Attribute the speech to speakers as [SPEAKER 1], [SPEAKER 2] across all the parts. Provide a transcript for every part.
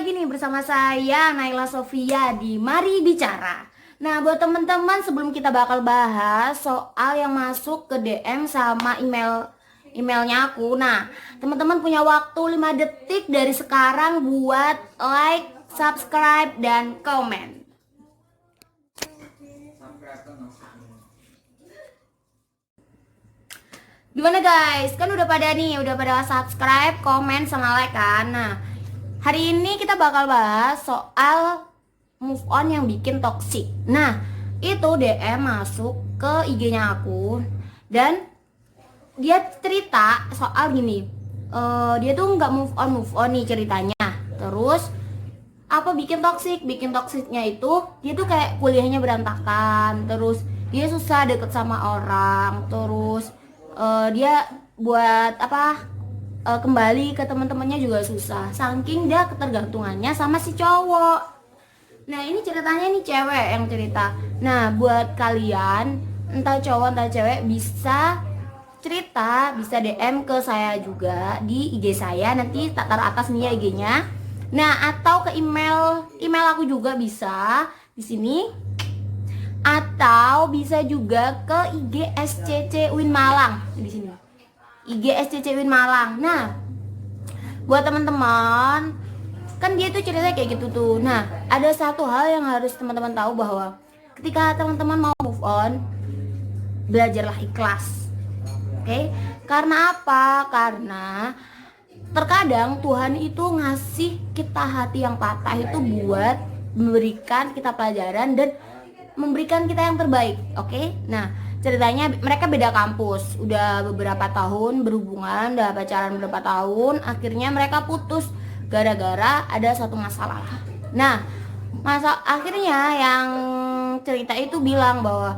[SPEAKER 1] lagi nih bersama saya Naila Sofia di Mari Bicara. Nah, buat teman-teman sebelum kita bakal bahas soal yang masuk ke DM sama emailnya aku. Nah, teman-teman punya waktu 5 detik dari sekarang buat like, subscribe, dan komen. Gimana guys? Kan udah pada subscribe, komen, sama like kan? Nah, hari ini kita bakal bahas soal move on yang bikin toxic. Nah, itu DM masuk ke IG-nya aku dan dia cerita soal gini. Dia tuh nggak move on nih ceritanya. Terus apa bikin toxic? Bikin toksiknya itu dia tuh kayak kuliahnya berantakan, terus dia susah deket sama orang, terus dia buat kembali ke teman-temannya juga susah, saking dia ketergantungannya sama si cowok. Nah, ini ceritanya nih cewek yang cerita. Nah, buat kalian entah cowok entah cewek bisa cerita, bisa DM ke saya juga di IG saya, nanti tak taruh atas nih ya IG-nya. Nah, atau ke email aku juga bisa di sini, atau bisa juga ke IG SCC Win Malang di sini. IG SCC Win Malang. Nah, buat teman-teman, kan dia tuh ceritanya kayak gitu tuh. Nah, ada satu hal yang harus teman-teman tahu, bahwa ketika teman-teman mau move on, belajarlah ikhlas. Oke? Karena apa? Karena terkadang Tuhan itu ngasih kita hati yang patah itu buat memberikan kita pelajaran dan memberikan kita yang terbaik. Oke? Nah, ceritanya mereka beda kampus, udah beberapa tahun berhubungan, udah pacaran beberapa tahun, akhirnya mereka putus gara-gara ada satu masalah. Nah, akhirnya yang cerita itu bilang bahwa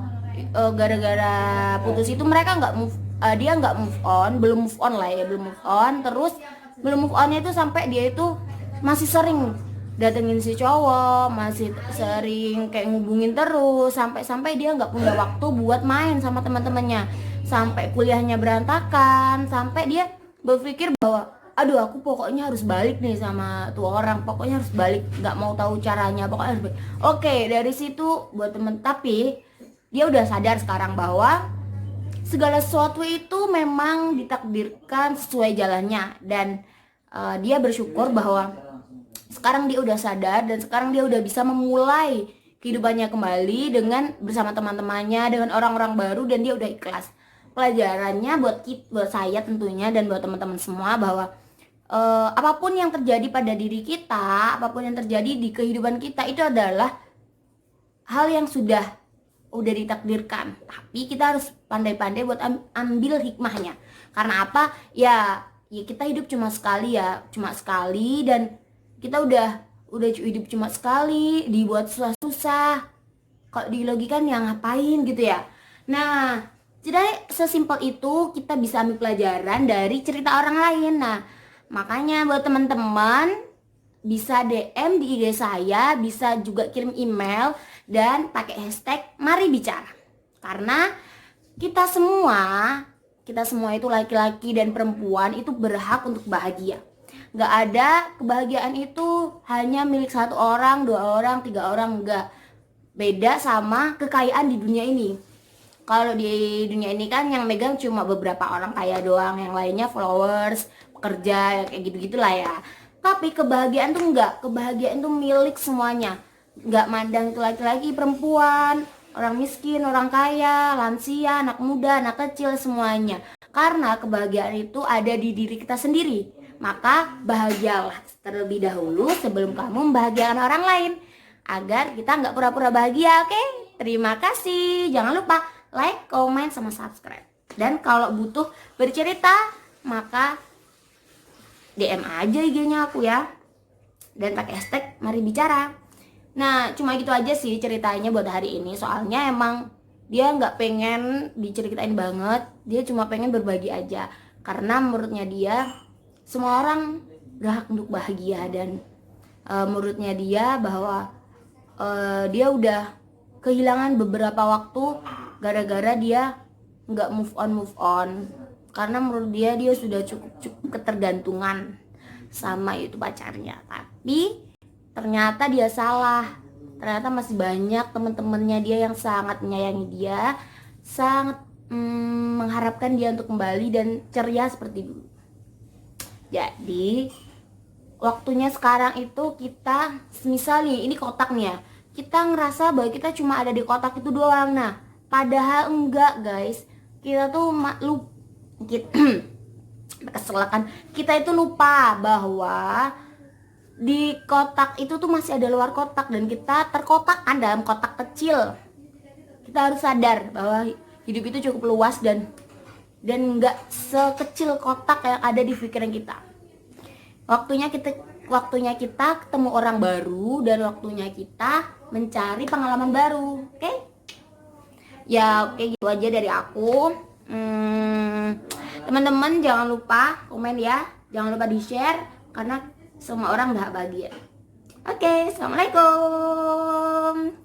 [SPEAKER 1] gara-gara putus itu mereka dia nggak move on, belum move on lah ya, belum move on. Terus belum move onnya itu sampai dia itu masih sering datengin si cowok, masih sering kayak ngubungin terus, sampai dia nggak punya waktu buat main sama teman-temannya, sampai kuliahnya berantakan, sampai dia berpikir bahwa aduh, aku pokoknya harus balik nih sama tuh orang, pokoknya harus balik, nggak mau tahu caranya, pokoknya harus balik. Oke, dari situ buat temen, tapi dia udah sadar sekarang bahwa segala sesuatu itu memang ditakdirkan sesuai jalannya, dan dia bersyukur bahwa sekarang dia udah sadar dan sekarang dia udah bisa memulai kehidupannya kembali dengan bersama teman-temannya, dengan orang-orang baru, dan dia udah ikhlas. Pelajarannya buat saya tentunya dan buat teman-teman semua, bahwa apapun yang terjadi pada diri kita, apapun yang terjadi di kehidupan kita, itu adalah hal yang udah ditakdirkan. Tapi kita harus pandai-pandai buat ambil hikmahnya. Karena apa? Ya kita hidup cuma sekali ya, cuma sekali, dan kita udah hidup cuma sekali, dibuat susah-susah. Kalau dilogikan ya ngapain gitu ya. Nah, jadi sesimpel itu kita bisa ambil pelajaran dari cerita orang lain. Nah, makanya buat teman-teman bisa DM di IG saya, bisa juga kirim email dan pakai hashtag Mari Bicara. Karena kita semua itu laki-laki dan perempuan itu berhak untuk bahagia. Gak ada kebahagiaan itu hanya milik satu orang, 2 orang, 3 orang, enggak. Beda sama kekayaan di dunia ini. Kalau di dunia ini kan yang megang cuma beberapa orang kaya doang, yang lainnya followers, pekerja, kayak gitu-gitulah ya. Tapi kebahagiaan tuh enggak, kebahagiaan tuh milik semuanya. Enggak mandang itu laki-laki, perempuan, orang miskin, orang kaya, lansia, anak muda, anak kecil, semuanya. Karena kebahagiaan itu ada di diri kita sendiri. Maka bahagialah terlebih dahulu sebelum kamu membahagiakan orang lain, agar kita nggak pura-pura bahagia. Oke? Terima kasih. Jangan lupa like, comment, sama subscribe. Dan kalau butuh bercerita, maka DM aja IG-nya aku ya. Dan pakai hashtag Mari Bicara. Nah, cuma gitu aja sih ceritanya buat hari ini. Soalnya emang dia nggak pengen diceritain banget, dia cuma pengen berbagi aja. Karena menurutnya dia semua orang berhak untuk bahagia, dan menurutnya dia bahwa dia udah kehilangan beberapa waktu gara-gara dia nggak move on. Karena menurut dia sudah cukup ketergantungan sama itu pacarnya. Tapi ternyata dia salah. Ternyata masih banyak teman-temannya dia yang sangat menyayangi dia, sangat mengharapkan dia untuk kembali dan ceria seperti dulu. Jadi waktunya sekarang itu kita, misal nih ini kotak nih ya, kita ngerasa bahwa kita cuma ada di kotak itu doang. Nah padahal enggak guys, kita tuh keselakan kita itu lupa bahwa di kotak itu tuh masih ada luar kotak, dan kita terkotakkan dalam kotak kecil. Kita harus sadar bahwa hidup itu cukup luas dan nggak sekecil kotak yang ada di pikiran kita. Waktunya kita ketemu orang baru, dan waktunya kita mencari pengalaman baru. Oke? Ya oke, gitu aja dari aku. Teman-teman jangan lupa komen ya, jangan lupa di share karena semua orang berhak bahagia. Oke, assalamualaikum.